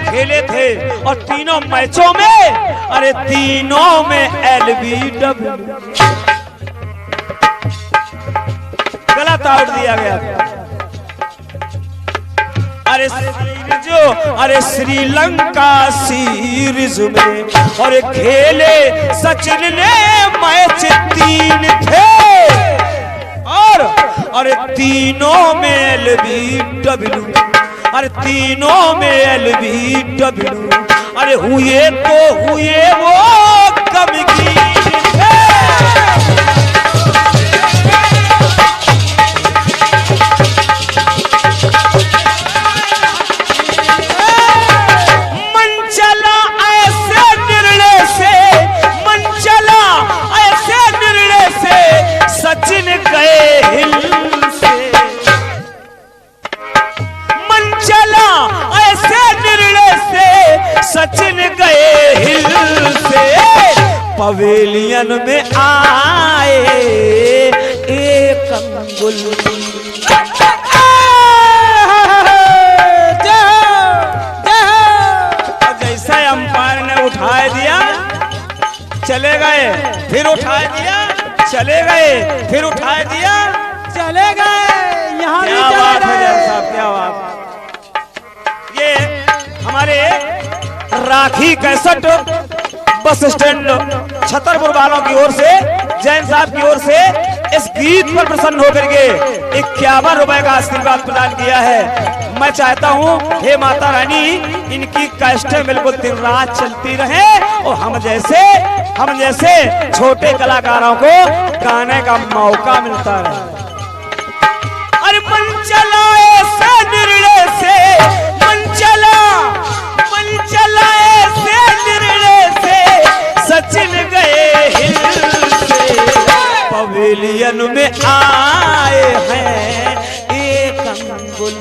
खेले थे और तीनों मैचों में, अरे तीनों में LBW गलत आउट दिया गया था। अरे श्रीलंका सीरीज में और खेले सचिन ने मैच 3 थे और अरे तीनों में LBW, अरे तीनों में LBW, अरे हुए तो हुए वो गमगीन थे। सचिन गए हिल से, मन चला ऐसे निर्णय से, सचिन गए हिल से, पवेलियन में आए एक अंगुल। जैसा अंपायर ने उठा दिया चले गए, फिर उठा दिया चले गए, फिर उठा दिया चले गए। यहाँ क्या बात है जज साहब, क्या बात। ये हमारे राखी कैसेट बस स्टैंड छतरपुर वालों की ओर से, जैन साहब की ओर से इस गीत पर प्रसन्न होकर के 51 रुपए का आशीर्वाद प्रदान किया है। मैं चाहता हूँ हे माता रानी इनकी कैसेटें बिल्कुल दिन रात चलती रहे और हम जैसे छोटे कलाकारों को गाने का मौका मिलता रहे। अरे मन चला ऐसे निर्णय से, मन चला ऐसे निर्णय से, सचिन गए हिल से, पवेलियन में आए हैं एक अंगुल।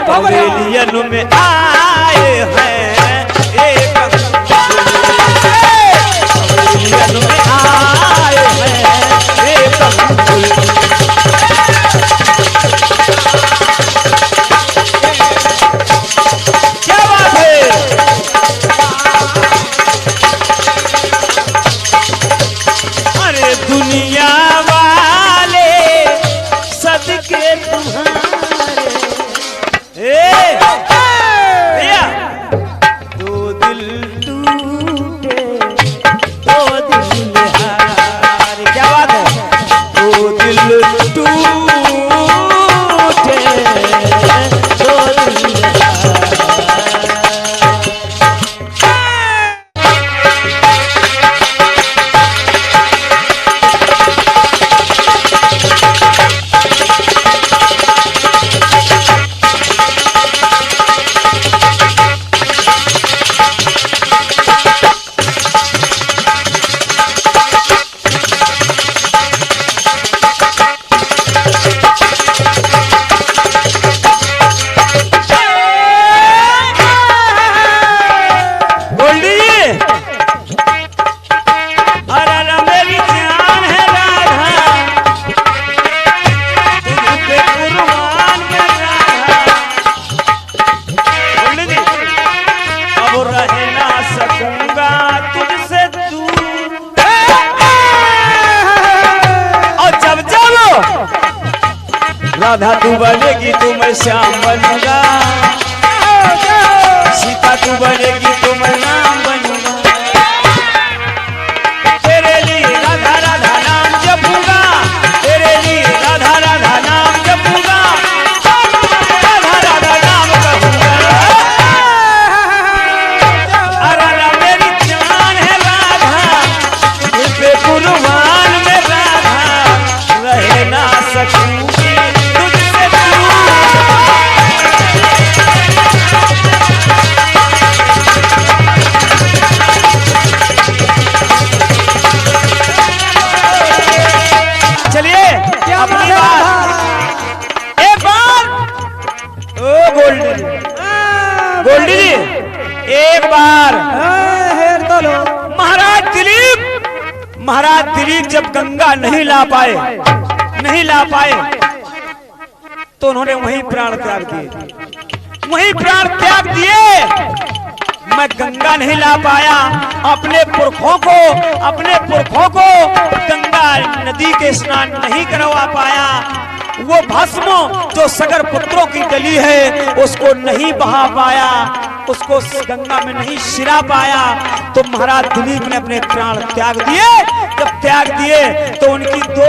पवेलियन में आए हैं एक अंगुल, पवेलियन में आए हैं एक अंगुल। क्या बात है। अरे दुनिया वाले सदके तुम्हारे, भैया दो दिल टूटे दो दिल हार। क्या बात है। दो दिल टूटे दो दिल राधा तू बनेगी तो मैं श्याम बनूंगा, सीता तू बनेगी तो मैं राम बनूंगा, तेरे लिए राधा राधा नाम जपूंगा, तेरे लिए राधा राधा नाम जपूंगा, राधा राधा नाम कहूंगा। अरे मेरी जान है राधा, तुझे कुर्बान में राधा, रह ना सकूंगी गोल्डी जी। एक बार महाराज दिलीप जब गंगा नहीं ला पाए तो उन्होंने वहीं प्राण त्याग दिए, वहीं प्राण त्याग दिए। मैं गंगा नहीं ला पाया, अपने पुरखों को गंगा नदी के स्नान नहीं करवा पाया। वो भस्म जो सगर पुत्रों की डली है उसको नहीं बहा पाया, उसको गंगा में नहीं शिरा पाया। तो महाराज दिलीप ने अपने प्राण त्याग दिए। जब त्याग दिए तो उनकी दो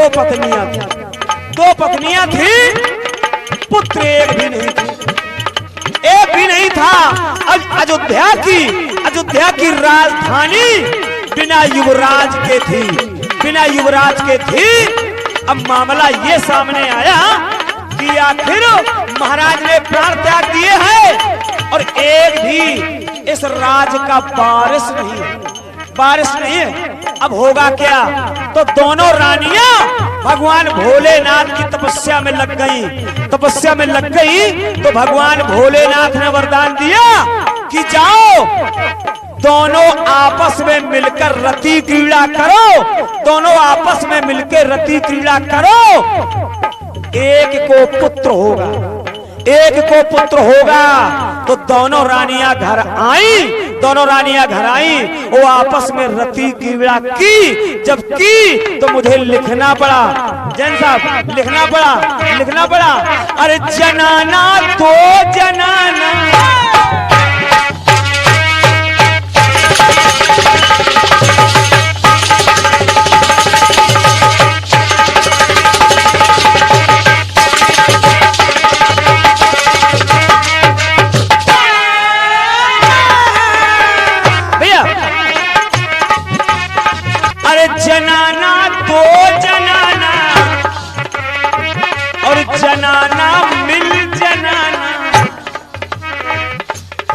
पत्नियां थी, पुत्र एक भी नहीं था। अयोध्या की राजधानी बिना युवराज के थी। अब मामला ये सामने आया कि आखिर महाराज ने प्राण त्याग दिए हैं और एक भी इस राज का वारिस नहीं है। अब होगा क्या? तो दोनों रानियां भगवान भोलेनाथ की तपस्या में लग गई। तो भगवान भोलेनाथ ने वरदान दिया कि जाओ दोनों आपस में मिलकर रति क्रीड़ा करो। एक को पुत्र होगा। तो दोनों रानियां घर आई, वो आपस में रति क्रीड़ा की। जब की तो मुझे लिखना पड़ा, जैन साहब लिखना पड़ा। अरे जनाना तो जनाना, जनाना दो जनाना और जनाना मिल जनाना,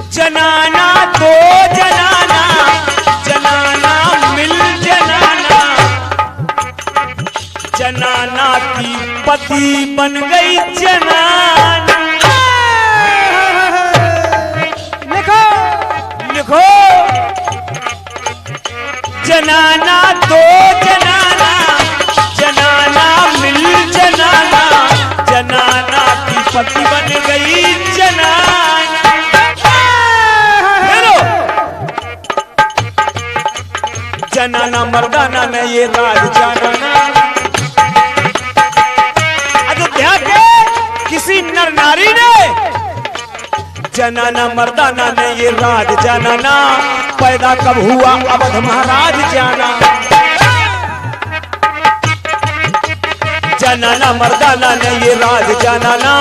जनाना दो जनाना, जनाना मिल जनाना। जनाना की पति बन गई जनाना। लिखो जनाना दो जनाना, जनाना मिल जनाना। जनाना की पति बन गई जनाना। जनाना मर्दाना में ये राज जनाना। अयोध्या के किसी नर नारी ने जनाना मर्दाना ने ये राज जनाना। पैदा कब हुआ अवध महाराज जाना। जनाना मर्दाना ने ये राज जनाना।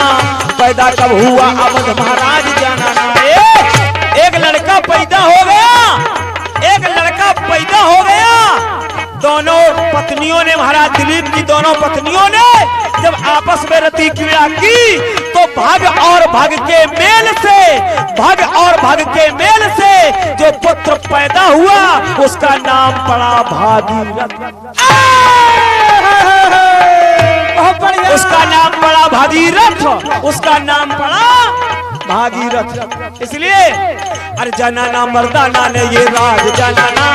पैदा कब हुआ अवध महाराज जनाना। एक लड़का पैदा हो गया। दोनों पत्नियों ने, महाराज दिलीप की दोनों पत्नियों ने जब आपस में रति क्रीड़ा की तो भाग और भाग के मेल से जो पुत्र पैदा हुआ उसका नाम पड़ा भागीरथ। उसका नाम पड़ा भागीरथ। इसलिए अरे जनाना मर्दाना ने ये राज जनाना।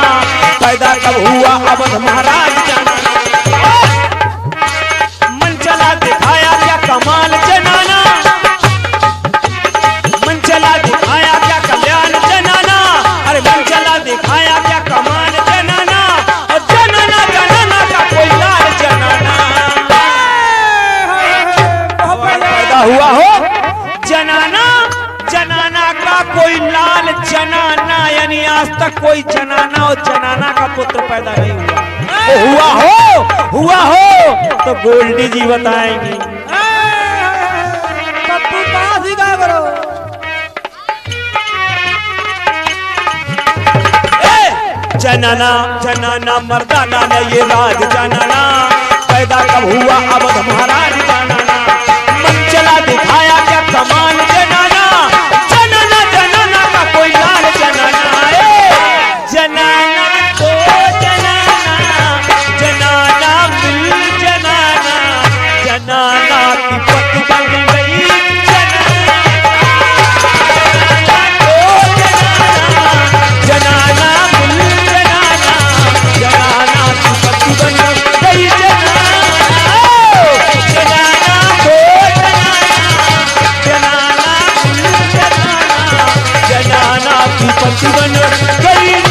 पैदा कब हुआ अवध महाराज जनाना। मन चला दिखाया क्या कमाल जनाना। मन चला दिखाया क्या कल्याण जनाना। अरे मन चला दिखाया क्या कमाल जनाना। और जनाना का कोई लाल जनाना। पैदा हुआ हो जनाना का कोई लाल जनाना। यानी आज तक कोई जनाना और जनाना का पुत्र पैदा नहीं हुआ। हुआ हो तो गोल्डी जी बताएंगे। पप्पू कहाँ सीखा करो। जनाना मर्दाना ने ये राज जनाना। पैदा कब हुआ अवध महाराज जनाना। मन चला दिखाया क्या कमाल जनाना। जनाना का कोई लाल जनाना। जनाना तो जनाना, जनाना मिल जनाना। जनाना की पति बन गई जनाना। जनाना मिल जनाना। जनाना की पति बन गई जनाना। जनाना जीवन गरीब